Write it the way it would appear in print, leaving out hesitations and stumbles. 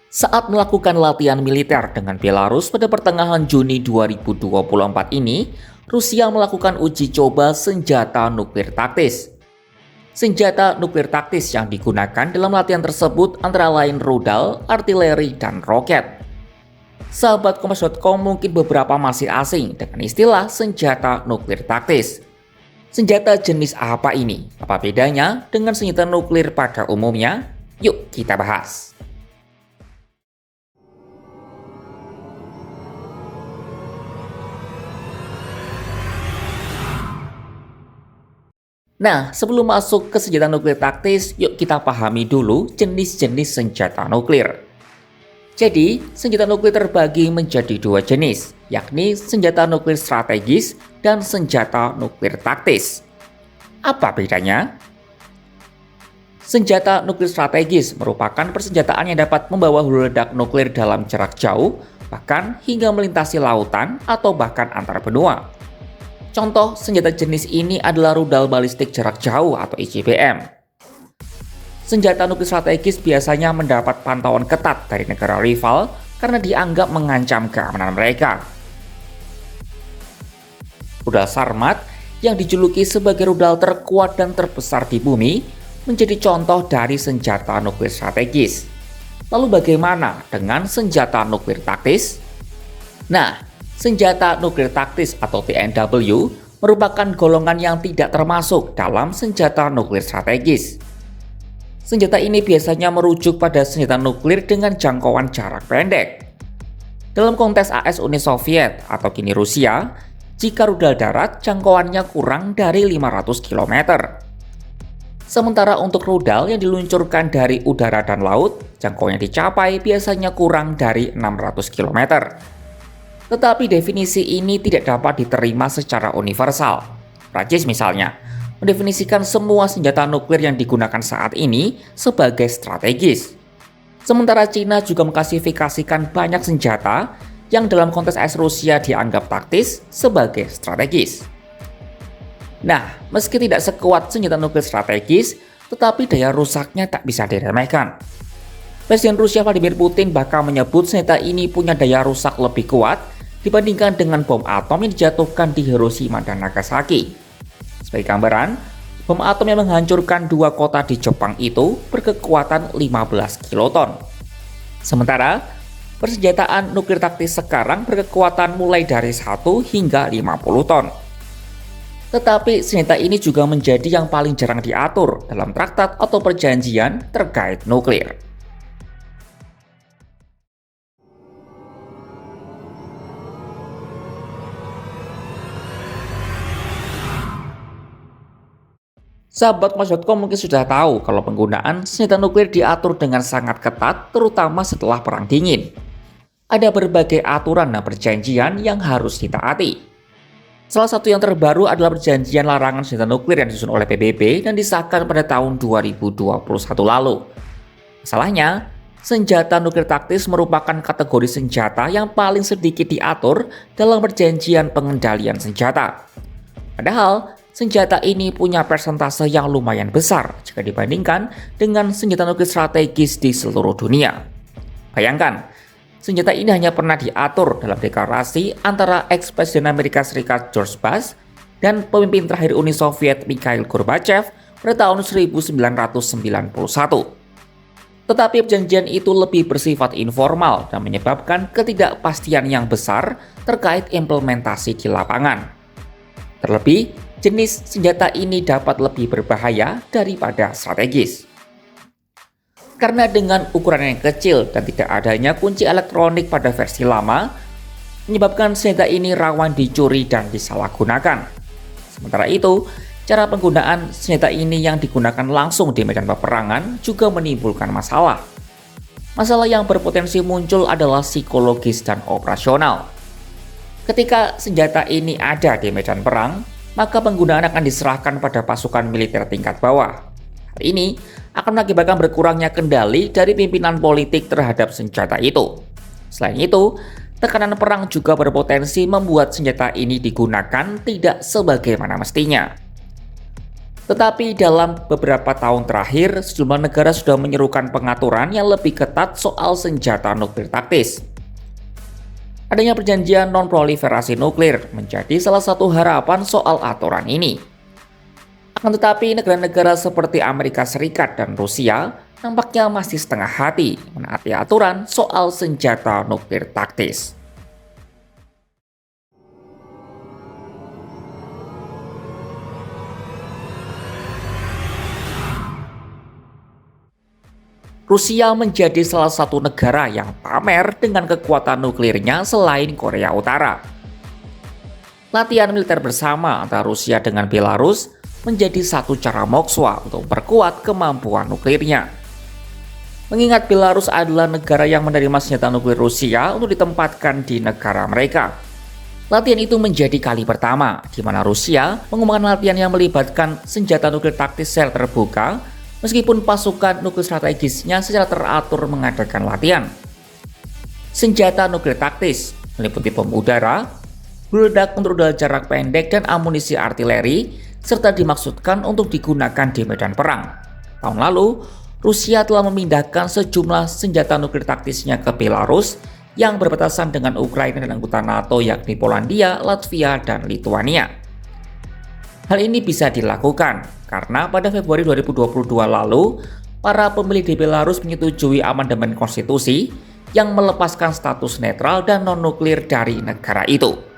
Saat melakukan latihan militer dengan Belarus pada pertengahan Juni 2024 ini, Rusia melakukan uji coba senjata nuklir taktis. Senjata nuklir taktis yang digunakan dalam latihan tersebut antara lain rudal, artileri, dan roket. Sahabat Kompas.com mungkin beberapa masih asing dengan istilah senjata nuklir taktis. Senjata jenis apa ini? Apa bedanya dengan senjata nuklir pada umumnya? Yuk kita bahas. Nah, sebelum masuk ke senjata nuklir taktis, yuk kita pahami dulu jenis-jenis senjata nuklir. Jadi, senjata nuklir terbagi menjadi dua jenis, yakni senjata nuklir strategis dan senjata nuklir taktis. Apa bedanya? Senjata nuklir strategis merupakan persenjataan yang dapat membawa hulu ledak nuklir dalam jarak jauh, bahkan hingga melintasi lautan atau bahkan antar benua. Contoh senjata jenis ini adalah rudal balistik jarak jauh atau ICBM. Senjata nuklir strategis biasanya mendapat pantauan ketat dari negara rival karena dianggap mengancam keamanan mereka. Rudal Sarmat yang dijuluki sebagai rudal terkuat dan terbesar di bumi menjadi contoh dari senjata nuklir strategis. Lalu bagaimana dengan senjata nuklir taktis? Nah, senjata nuklir taktis atau TNW merupakan golongan yang tidak termasuk dalam senjata nuklir strategis. Senjata ini biasanya merujuk pada senjata nuklir dengan jangkauan jarak pendek. Dalam konteks AS Uni Soviet atau kini Rusia, jika rudal darat jangkauannya kurang dari 500 km. Sementara untuk rudal yang diluncurkan dari udara dan laut, jangkauannya dicapai biasanya kurang dari 600 km. Tetapi definisi ini tidak dapat diterima secara universal. Prancis misalnya, mendefinisikan semua senjata nuklir yang digunakan saat ini sebagai strategis. Sementara Cina juga mengklasifikasikan banyak senjata yang dalam konteks AS Rusia dianggap taktis sebagai strategis. Nah, meski tidak sekuat senjata nuklir strategis, tetapi daya rusaknya tak bisa diremehkan. Presiden Rusia Vladimir Putin bahkan menyebut senjata ini punya daya rusak lebih kuat dibandingkan dengan bom atom yang dijatuhkan di Hiroshima dan Nagasaki. Sebagai gambaran, bom atom yang menghancurkan dua kota di Jepang itu berkekuatan 15 kiloton. Sementara, persenjataan nuklir taktis sekarang berkekuatan mulai dari 1 hingga 50 ton. Tetapi senjata ini juga menjadi yang paling jarang diatur dalam traktat atau perjanjian terkait nuklir. Sahabat Kompas.com mungkin sudah tahu kalau penggunaan senjata nuklir diatur dengan sangat ketat, terutama setelah Perang Dingin. Ada berbagai aturan dan perjanjian yang harus ditaati. Salah satu yang terbaru adalah perjanjian larangan senjata nuklir yang disusun oleh PBB dan disahkan pada tahun 2021 lalu. Masalahnya, senjata nuklir taktis merupakan kategori senjata yang paling sedikit diatur dalam perjanjian pengendalian senjata. Padahal, senjata ini punya persentase yang lumayan besar jika dibandingkan dengan senjata nuklir strategis di seluruh dunia. Bayangkan, senjata ini hanya pernah diatur dalam deklarasi antara ex-presiden Amerika Serikat George Bush dan pemimpin terakhir Uni Soviet Mikhail Gorbachev pada tahun 1991. Tetapi perjanjian itu lebih bersifat informal dan menyebabkan ketidakpastian yang besar terkait implementasi di lapangan. Terlebih, jenis senjata ini dapat lebih berbahaya daripada strategis. Karena dengan ukuran yang kecil dan tidak adanya kunci elektronik pada versi lama, menyebabkan senjata ini rawan dicuri dan disalahgunakan. Sementara itu, cara penggunaan senjata ini yang digunakan langsung di medan peperangan juga menimbulkan masalah. Masalah yang berpotensi muncul adalah psikologis dan operasional. Ketika senjata ini ada di medan perang, maka penggunaan akan diserahkan pada pasukan militer tingkat bawah. Hal ini akan mengakibatkan berkurangnya kendali dari pimpinan politik terhadap senjata itu. Selain itu, tekanan perang juga berpotensi membuat senjata ini digunakan tidak sebagaimana mestinya. Tetapi dalam beberapa tahun terakhir, sejumlah negara sudah menyerukan pengaturan yang lebih ketat soal senjata nuklir taktis. Adanya perjanjian non-proliferasi nuklir menjadi salah satu harapan soal aturan ini. Akan tetapi, negara-negara seperti Amerika Serikat dan Rusia nampaknya masih setengah hati menaati aturan soal senjata nuklir taktis. Rusia menjadi salah satu negara yang pamer dengan kekuatan nuklirnya selain Korea Utara. Latihan militer bersama antara Rusia dengan Belarus menjadi satu cara Moskwa untuk memperkuat kemampuan nuklirnya. Mengingat Belarus adalah negara yang menerima senjata nuklir Rusia untuk ditempatkan di negara mereka. Latihan itu menjadi kali pertama di mana Rusia mengumumkan latihan yang melibatkan senjata nuklir taktis sel terbuka, meskipun pasukan nuklir strategisnya secara teratur mengadakan latihan. Senjata nuklir taktis meliputi bom udara, meledak untuk rudal jarak pendek dan amunisi artileri, serta dimaksudkan untuk digunakan di medan perang. Tahun lalu, Rusia telah memindahkan sejumlah senjata nuklir taktisnya ke Belarus yang berbatasan dengan Ukraina dan anggota NATO yakni Polandia, Latvia, dan Lituania. Hal ini bisa dilakukan karena pada Februari 2022 lalu, para pemilih di Belarus menyetujui amandemen konstitusi yang melepaskan status netral dan non-nuklir dari negara itu.